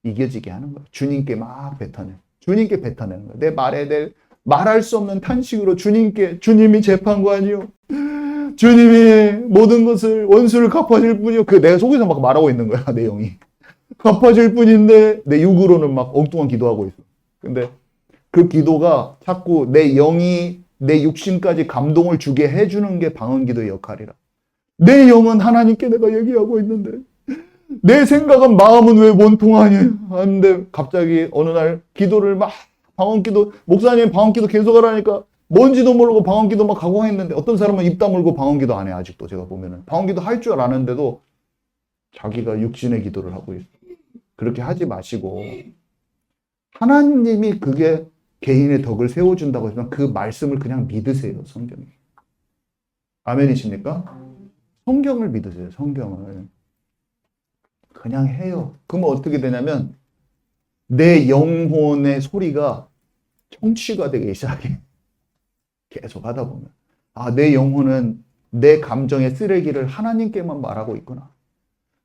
이겨지게 하는 거예요. 주님께 막 주님께 뱉어내는 거예요. 내 말할 수 없는 탄식으로 주님이 재판관이요, 주님이 모든 것을 원수를 갚아줄 뿐이요. 내가 속에서 막 말하고 있는 거야. 내 영이 갚아줄 뿐인데 내 육으로는 막 엉뚱한 기도하고 있어. 근데 그 기도가 자꾸 내 영이 내 육신까지 감동을 주게 해주는 게 방언기도의 역할이라. 내 영은 하나님께 내가 얘기하고 있는데 내 생각은 마음은 왜 원통하니 하는데 갑자기 어느 날 기도를 막 방언기도, 목사님 방언기도 계속 하라니까 뭔지도 모르고 방언기도 막 하고 했는데 어떤 사람은 입 다물고 방언기도 안 해. 아직도 제가 보면은 방언기도 할 줄 아는데도 자기가 육신의 기도를 하고 있어. 그렇게 하지 마시고 하나님이 그게 개인의 덕을 세워준다고 했지만 그 말씀을 그냥 믿으세요. 성경에. 아멘이십니까? 성경을 믿으세요. 성경을. 그냥 해요. 그러면 어떻게 되냐면 내 영혼의 소리가 청취가 되기 시작해. 계속 하다 보면 내 영혼은 내 감정의 쓰레기를 하나님께만 말하고 있구나.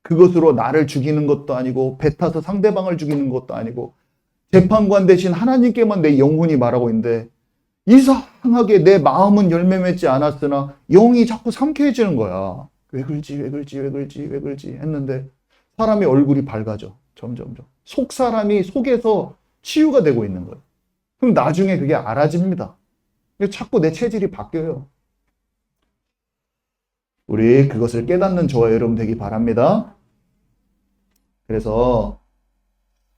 그것으로 나를 죽이는 것도 아니고 뱉어서 상대방을 죽이는 것도 아니고 재판관 대신 하나님께만 내 영혼이 말하고 있는데 이상하게 내 마음은 열매 맺지 않았으나 영이 자꾸 상쾌해지는 거야. 왜 그럴지 했는데 사람의 얼굴이 밝아져. 점점. 속 사람이 속에서 치유가 되고 있는 거예요. 그럼 나중에 그게 알아집니다. 자꾸 내 체질이 바뀌어요. 우리 그것을 깨닫는 저와 여러분 되기 바랍니다. 그래서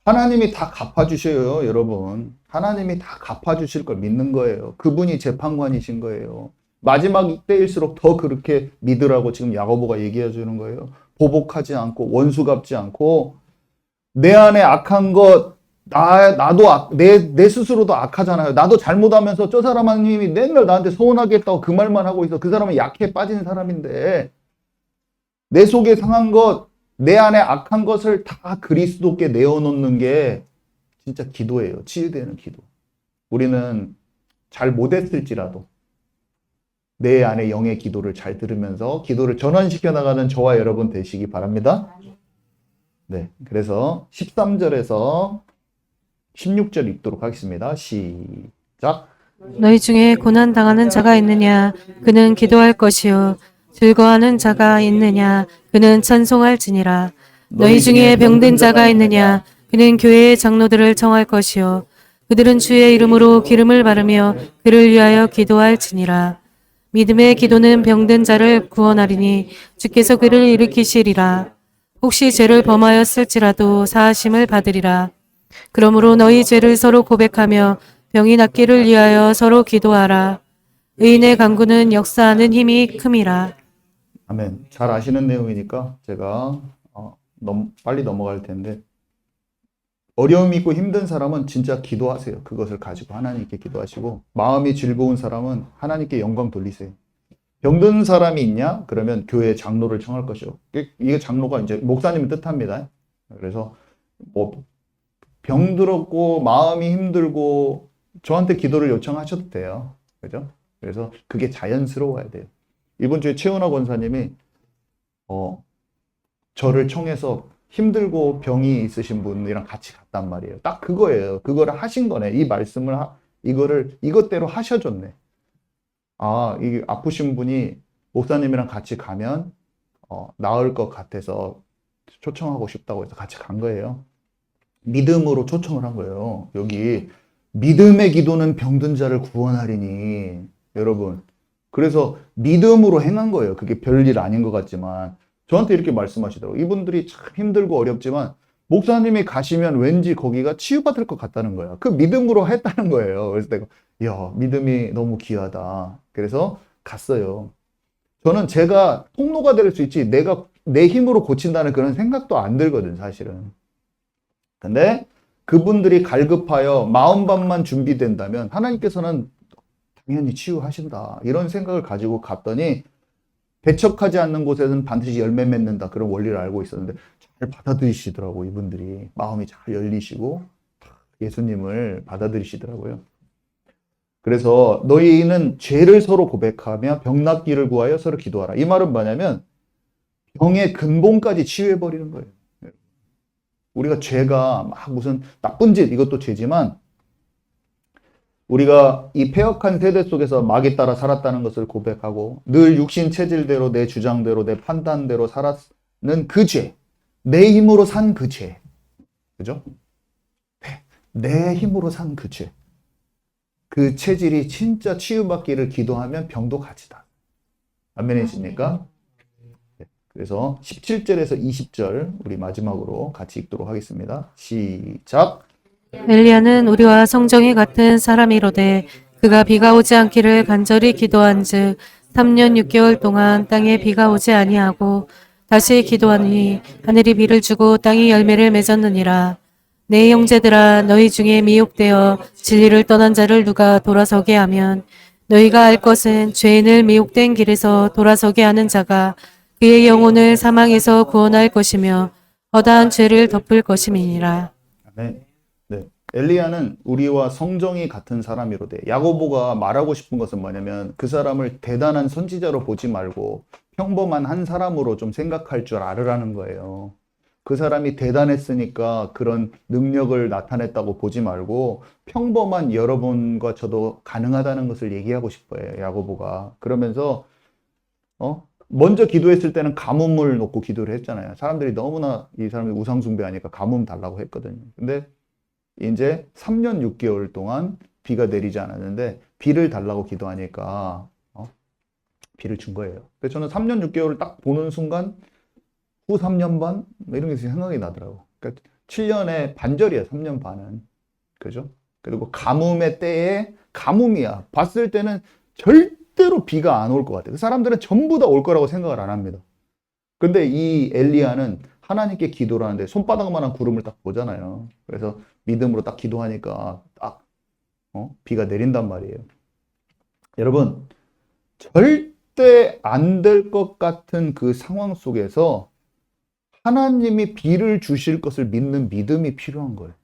하나님이 다 갚아주셔요, 여러분. 하나님이 다 갚아주실 걸 믿는 거예요. 그분이 재판관이신 거예요. 마지막 때일수록 더 그렇게 믿으라고 지금 야고보가 얘기해 주는 거예요. 보복하지 않고 원수 갚지 않고 내 안에 악한 것 나도 내 스스로도 악하잖아요. 나도 잘못하면서 저 사람 하나님이 맨날 나한테 서운하게 했다고 그 말만 하고 있어. 그 사람은 약해 빠진 사람인데 내 속에 상한 것, 내 안에 악한 것을 다 그리스도께 내어놓는 게 진짜 기도예요. 치유되는 기도. 우리는 잘 못했을지라도 내 안에 영의 기도를 잘 들으면서 기도를 전환시켜 나가는 저와 여러분 되시기 바랍니다. 네, 그래서 13절에서 16절 읽도록 하겠습니다. 시작. 너희 중에 고난 당하는 자가 있느냐? 그는 기도할 것이요. 즐거워하는 자가 있느냐? 그는 찬송할지니라. 너희 중에 병든 자가 있느냐? 그는 교회의 장로들을 청할 것이요. 그들은 주의 이름으로 기름을 바르며 그를 위하여 기도할지니라. 믿음의 기도는 병든 자를 구원하리니 주께서 그를 일으키시리라. 혹시 죄를 범하였을지라도 사하심을 받으리라. 그러므로 너희 죄를 서로 고백하며 병이 낫기를 위하여 서로 기도하라. 의인의 간구는 역사하는 힘이 큼이라. 아멘. 잘 아시는 내용이니까 제가 빨리 넘어갈 텐데, 어려움이 있고 힘든 사람은 진짜 기도하세요. 그것을 가지고 하나님께 기도하시고, 마음이 즐거운 사람은 하나님께 영광 돌리세요. 병든 사람이 있냐? 그러면 교회 장로를 청할 것이요. 이게 장로가 이제 목사님을 뜻합니다. 그래서 뭐 병들었고 마음이 힘들고 저한테 기도를 요청하셔도 돼요. 그죠? 그래서 그게 자연스러워야 돼요. 이번 주에 최은하 권사님이 저를 청해서 힘들고 병이 있으신 분이랑 같이 갔단 말이에요. 딱 그거예요. 그거를 하신 거네. 이 말씀을 이것대로 하셔줬네. 아, 이 아프신 분이 목사님이랑 같이 가면 나을 것 같아서 초청하고 싶다고 해서 같이 간 거예요. 믿음으로 초청을 한 거예요. 여기 믿음의 기도는 병든 자를 구원하리니, 여러분. 그래서 믿음으로 행한 거예요. 그게 별일 아닌 것 같지만 저한테 이렇게 말씀하시더라고요. 이분들이 참 힘들고 어렵지만 목사님이 가시면 왠지 거기가 치유받을 것 같다는 거야. 그 믿음으로 했다는 거예요. 그래서 내가 야, 믿음이 너무 귀하다. 그래서 갔어요. 저는 제가 통로가 될 수 있지 내가 내 힘으로 고친다는 그런 생각도 안 들거든, 사실은. 근데 그분들이 갈급하여 마음밭만 준비된다면 하나님께서는 당연히 치유하신다. 이런 생각을 가지고 갔더니, 배척하지 않는 곳에는 반드시 열매 맺는다. 그런 원리를 알고 있었는데 잘 받아들이시더라고. 이분들이 마음이 잘 열리시고 예수님을 받아들이시더라고요. 그래서 너희는 죄를 서로 고백하며 병 낫기를 구하여 서로 기도하라. 이 말은 뭐냐면 병의 근본까지 치유해버리는 거예요. 우리가 죄가 막 무슨 나쁜 짓, 이것도 죄지만 우리가 이 패역한 세대 속에서 마귀 따라 살았다는 것을 고백하고 늘 육신 체질대로 내 주장대로 내 판단대로 살았는 그 죄, 내 힘으로 산 그 죄, 그죠? 내 힘으로 산 그 죄, 그 체질이 진짜 치유받기를 기도하면 병도 같이다. 아멘이십니까? 그래서 17절에서 20절 우리 마지막으로 같이 읽도록 하겠습니다. 시작. 엘리야는 우리와 성정이 같은 사람이로되 그가 비가 오지 않기를 간절히 기도한즉 3년 6개월 동안 땅에 비가 오지 아니하고 다시 기도하니 하늘이 비를 주고 땅이 열매를 맺었느니라. 내 형제들아, 너희 중에 미혹되어 진리를 떠난 자를 누가 돌아서게 하면 너희가 알 것은 죄인을 미혹된 길에서 돌아서게 하는 자가 그의 영혼을 사망에서 구원할 것이며 허다한 죄를 덮을 것임이니라. 아멘. 네. 엘리야는 우리와 성정이 같은 사람이로되, 야고보가 말하고 싶은 것은 뭐냐면 그 사람을 대단한 선지자로 보지 말고 평범한 한 사람으로 좀 생각할 줄 알으라는 거예요. 그 사람이 대단했으니까 그런 능력을 나타냈다고 보지 말고 평범한 여러분과 저도 가능하다는 것을 얘기하고 싶어요, 야고보가. 그러면서 먼저 기도했을 때는 가뭄을 놓고 기도를 했잖아요. 사람들이 너무나 이 사람이 우상 숭배하니까 가뭄 달라고 했거든요. 근데 이제 3년 6개월 동안 비가 내리지 않았는데 비를 달라고 기도하니까 비를 준 거예요. 그래서 저는 3년 6개월을 딱 보는 순간 후 3년 반? 이런 게 생각이 나더라고. 그러니까 7년의 반절이야, 3년 반은. 그죠? 그리고 가뭄의 때에 가뭄이야. 봤을 때는 절대로 비가 안 올 것 같아요. 그 사람들은 전부 다 올 거라고 생각을 안 합니다. 근데 이 엘리야는 하나님께 기도를 하는데 손바닥만한 구름을 딱 보잖아요. 그래서 믿음으로 딱 기도하니까 딱 비가 내린단 말이에요. 여러분, 절대 안 될 것 같은 그 상황 속에서 하나님이 비를 주실 것을 믿는 믿음이 필요한 거예요.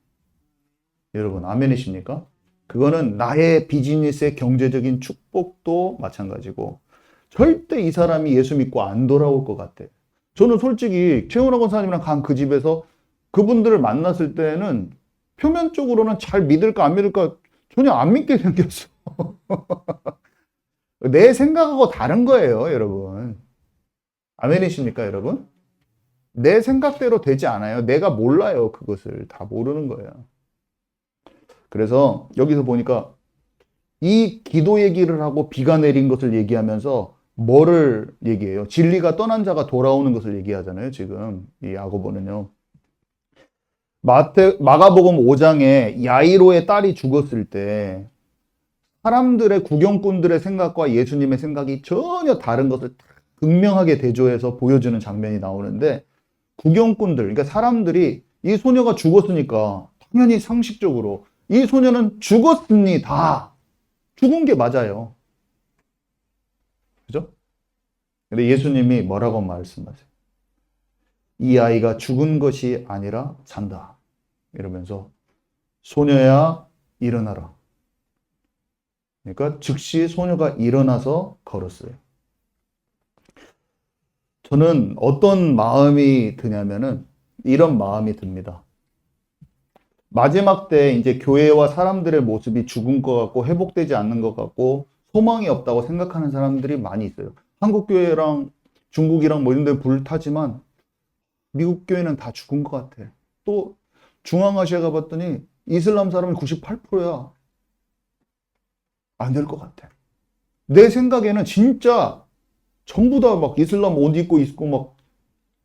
여러분, 아멘이십니까? 그거는 나의 비즈니스의 경제적인 축복도 마찬가지고 절대 이 사람이 예수 믿고 안 돌아올 것 같아. 저는 솔직히 최은하 권사님이랑 간 그 집에서 그분들을 만났을 때는 표면적으로는 잘 믿을까 안 믿을까 전혀 안 믿게 생겼어. 내 생각하고 다른 거예요, 여러분. 아멘이십니까, 여러분? 내 생각대로 되지 않아요. 내가 몰라요, 그것을. 다 모르는 거예요. 그래서 여기서 보니까 이 기도 얘기를 하고 비가 내린 것을 얘기하면서 뭐를 얘기해요? 진리가 떠난 자가 돌아오는 것을 얘기하잖아요, 지금. 이 야고보는요. 마가복음 5장에 야이로의 딸이 죽었을 때 사람들의 구경꾼들의 생각과 예수님의 생각이 전혀 다른 것을 극명하게 대조해서 보여주는 장면이 나오는데 구경꾼들, 그러니까 사람들이 이 소녀가 죽었으니까 당연히 상식적으로 이 소녀는 죽었습니다. 죽은 게 맞아요. 그죠? 근데 예수님이 뭐라고 말씀하세요? 이 아이가 죽은 것이 아니라 잔다. 이러면서 소녀야 일어나라. 그러니까 즉시 소녀가 일어나서 걸었어요. 저는 어떤 마음이 드냐면은 이런 마음이 듭니다. 마지막 때 이제 교회와 사람들의 모습이 죽은 것 같고 회복되지 않는 것 같고 소망이 없다고 생각하는 사람들이 많이 있어요. 한국 교회랑 중국이랑 뭐 이런 데 불타지만 미국 교회는 다 죽은 것 같아. 또 중앙아시아 가봤더니 이슬람 사람이 98%야. 안 될 것 같아. 내 생각에는 진짜 전부 다 막 이슬람 옷 입고 있고 막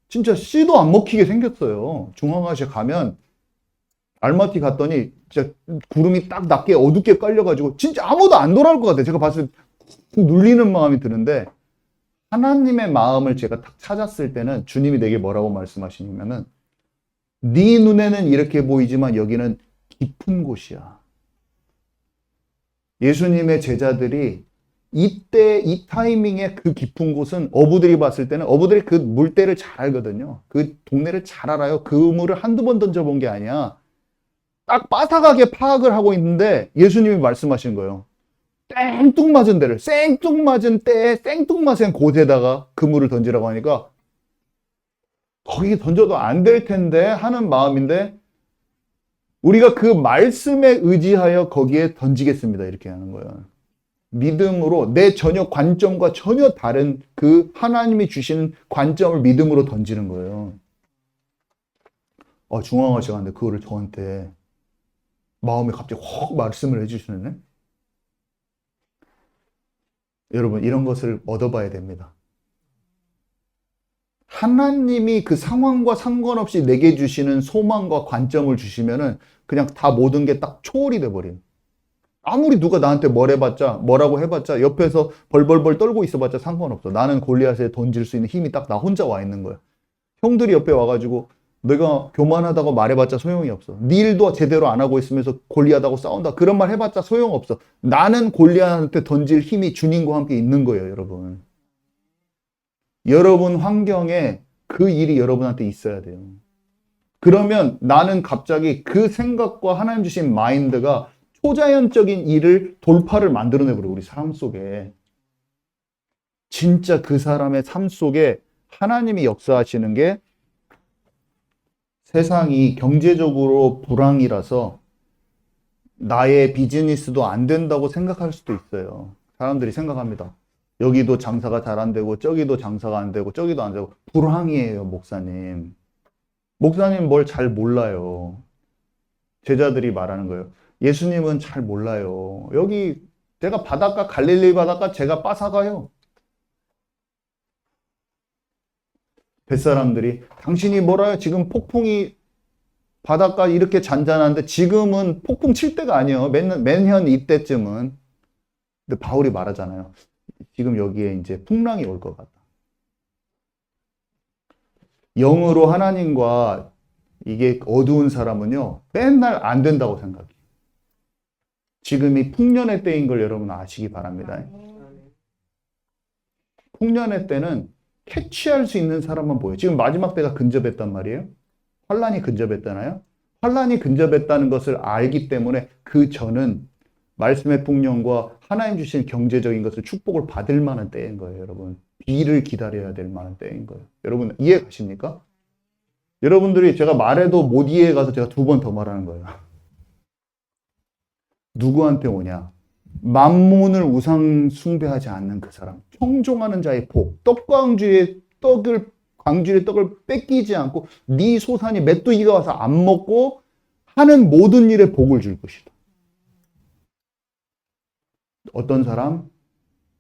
진짜 씨도 안 먹히게 생겼어요. 중앙아시아 가면 알마티 갔더니 진짜 구름이 딱 낮게 어둡게 깔려가지고 진짜 아무도 안 돌아올 것 같아요. 제가 봤을 때 눌리는 마음이 드는데 하나님의 마음을 제가 딱 찾았을 때는 주님이 내게 뭐라고 말씀하시냐면은 네 눈에는 이렇게 보이지만 여기는 깊은 곳이야. 예수님의 제자들이 이때 이 타이밍에 그 깊은 곳은 어부들이 봤을 때는 어부들이 그 물때를 잘 알거든요. 그 동네를 잘 알아요. 그 물을 한두 번 던져본 게 아니야. 딱 빠삭하게 파악을 하고 있는데 예수님이 말씀하신 거예요. 생뚱맞은 데를 생뚱맞은 때에 생뚱맞은 곳에다가 그물을 던지라고 하니까 거기 던져도 안 될 텐데 하는 마음인데 우리가 그 말씀에 의지하여 거기에 던지겠습니다. 이렇게 하는 거예요. 믿음으로 내 전혀 관점과 전혀 다른 그 하나님이 주시는 관점을 믿음으로 던지는 거예요. 중앙아시아 갔는데 그거를 저한테 마음에 갑자기 확 말씀을 해주시네. 여러분 이런 것을 얻어봐야 됩니다. 하나님이 그 상황과 상관없이 내게 주시는 소망과 관점을 주시면은 그냥 다 모든 게 딱 초월이 돼버려요. 아무리 누가 나한테 뭐라고 해봤자 옆에서 벌벌벌 떨고 있어봤자 상관없어. 나는 골리앗에 던질 수 있는 힘이 딱 나 혼자 와 있는 거야. 형들이 옆에 와가지고 내가 교만하다고 말해봤자 소용이 없어. 네 일도 제대로 안 하고 있으면서 골리앗하고 싸운다. 그런 말 해봤자 소용없어. 나는 골리앗한테 던질 힘이 주님과 함께 있는 거예요, 여러분. 여러분 환경에 그 일이 여러분한테 있어야 돼요. 그러면 나는 갑자기 그 생각과 하나님 주신 마인드가 초자연적인 일을 돌파를 만들어내버려 우리 삶 속에. 진짜 그 사람의 삶 속에 하나님이 역사하시는 게 세상이 경제적으로 불황이라서 나의 비즈니스도 안 된다고 생각할 수도 있어요. 사람들이 생각합니다. 여기도 장사가 잘 안 되고 저기도 장사가 안 되고 저기도 안 되고 불황이에요, 목사님. 목사님 뭘 잘 몰라요. 제자들이 말하는 거예요. 예수님은 잘 몰라요. 여기 제가 바닷가 갈릴리 바닷가 제가 빠사가요. 뱃사람들이 당신이 뭐라요? 지금 폭풍이 바닷가 이렇게 잔잔한데 지금은 폭풍 칠 때가 아니에요. 매년 이때쯤은. 근데 바울이 말하잖아요. 지금 여기에 이제 풍랑이 올 것 같다. 영으로 하나님과 이게 어두운 사람은요, 맨날 안 된다고 생각해요. 지금이 풍년의 때인 걸 여러분 아시기 바랍니다. 풍년의 때는 캐치할 수 있는 사람만 보여요. 지금 마지막 때가 근접했단 말이에요. 환란이 근접했잖아요. 환란이 근접했다는 것을 알기 때문에 그 전은 말씀의 풍년과 하나님 주신 경제적인 것을 축복을 받을 만한 때인 거예요, 여러분. 비를 기다려야 될 만한 때인 거예요. 여러분 이해 가십니까? 여러분들이 제가 말해도 못 이해해 가서 제가 2번 더 말하는 거예요. 누구한테 오냐? 만문을 우상 숭배하지 않는 그 사람, 청종하는 자의 복, 광주의 떡을 뺏기지 않고 네 소산이 메뚜기가 와서 안 먹고 하는 모든 일에 복을 줄 것이다. 어떤 사람?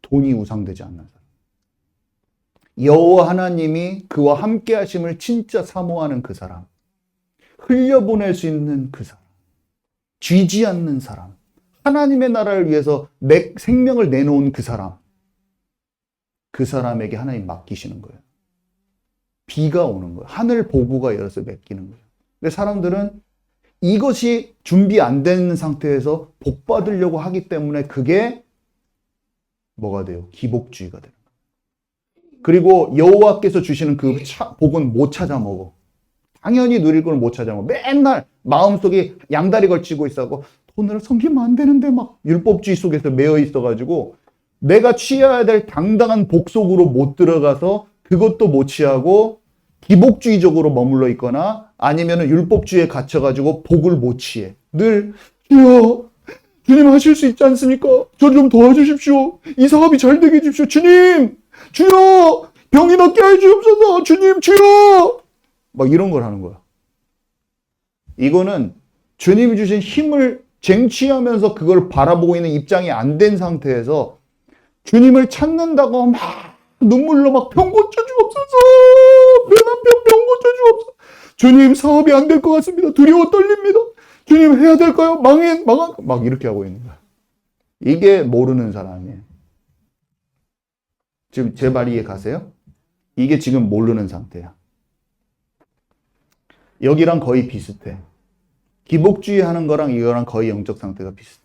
돈이 우상되지 않는 사람. 여호와 하나님이 그와 함께 하심을 진짜 사모하는 그 사람. 흘려보낼 수 있는 그 사람. 쥐지 않는 사람. 하나님의 나라를 위해서 내 생명을 내놓은 그 사람. 그 사람에게 하나님 맡기시는 거예요. 비가 오는 거예요. 하늘 보고가 열어서 맡기는 거예요. 근데 사람들은 이것이 준비 안 된 상태에서 복 받으려고 하기 때문에 그게 뭐가 돼요? 기복주의가 돼요. 그리고 여호와께서 주시는 그 복은 못 찾아 먹어. 당연히 누릴 걸 못 찾아 먹어. 맨날 마음속에 양다리 걸치고 있어고 돈을 섬기면 안 되는데 막 율법주의 속에서 매여 있어가지고 내가 취해야 될 당당한 복 속으로 못 들어가서 그것도 못 취하고 기복주의적으로 머물러 있거나 아니면은 율법주의에 갇혀가지고 복을 못 취해. 늘 주여 주님 하실 수 있지 않습니까? 저 좀 도와주십시오. 이 사업이 잘 되게 해주십시오. 주님 주여 병이 낫게 해주옵소서. 주님 주여 막 이런 걸 하는 거야. 이거는 주님이 주신 힘을 쟁취하면서 그걸 바라보고 있는 입장이 안 된 상태에서 주님을 찾는다고 막 눈물로 막 병 고쳐주옵소서. 배난병 병 고쳐주옵소서. 주님 사업이 안 될 것 같습니다. 두려워 떨립니다. 주님 해야 될까요? 망한 막 이렇게 하고 있는 거야. 이게 모르는 사람이에요. 지금 제 말 이해 가세요? 이게 지금 모르는 상태야. 여기랑 거의 비슷해. 기복주의 하는 거랑 이거랑 거의 영적 상태가 비슷해.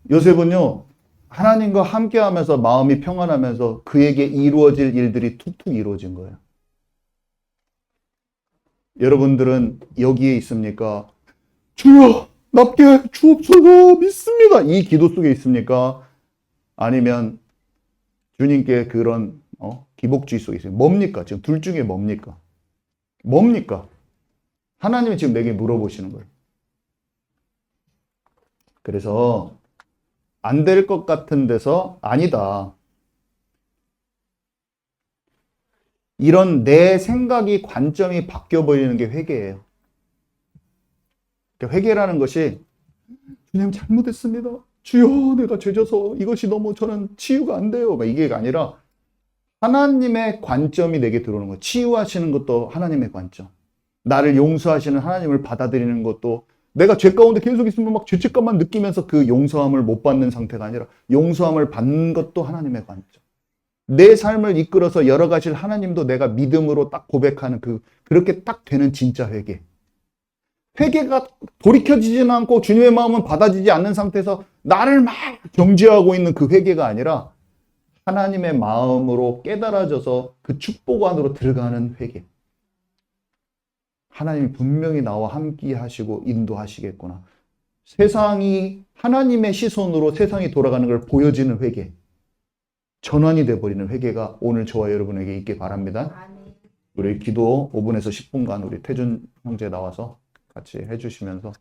요셉은요, 하나님과 함께 하면서 마음이 평안하면서 그에게 이루어질 일들이 툭툭 이루어진 거예요. 여러분들은 여기에 있습니까? 주여, 납게 주옵소서 믿습니다. 이 기도 속에 있습니까? 아니면 주님께 그런 기복주의 속에 있습니까? 뭡니까? 지금 둘 중에 뭡니까? 뭡니까? 하나님이 지금 내게 물어보시는 거예요. 그래서 안 될 것 같은 데서 아니다. 이런 내 생각이 관점이 바뀌어버리는 게 회개예요. 회개라는 것이 주님 잘못했습니다. 주여 내가 죄져서 이것이 너무 저는 치유가 안 돼요. 이게 아니라 하나님의 관점이 내게 들어오는 거예요. 치유하시는 것도 하나님의 관점. 나를 용서하시는 하나님을 받아들이는 것도 내가 죄 가운데 계속 있으면 막 죄책감만 느끼면서 그 용서함을 못 받는 상태가 아니라 용서함을 받는 것도 하나님의 관점. 내 삶을 이끌어서 열어가실 하나님도 내가 믿음으로 딱 고백하는 그렇게 딱 되는 진짜 회개. 회개가 돌이켜지지는 않고 주님의 마음은 받아지지 않는 상태에서 나를 막 정죄하고 있는 그 회개가 아니라 하나님의 마음으로 깨달아져서 그 축복 안으로 들어가는 회개. 하나님이 분명히 나와 함께 하시고 인도하시겠구나. 세상이 하나님의 시선으로 세상이 돌아가는 걸 보여지는 회개. 전환이 돼버리는 회개가 오늘 저와 여러분에게 있길 바랍니다. 우리 기도 5분에서 10분간 우리 태준 형제 나와서 같이 해주시면서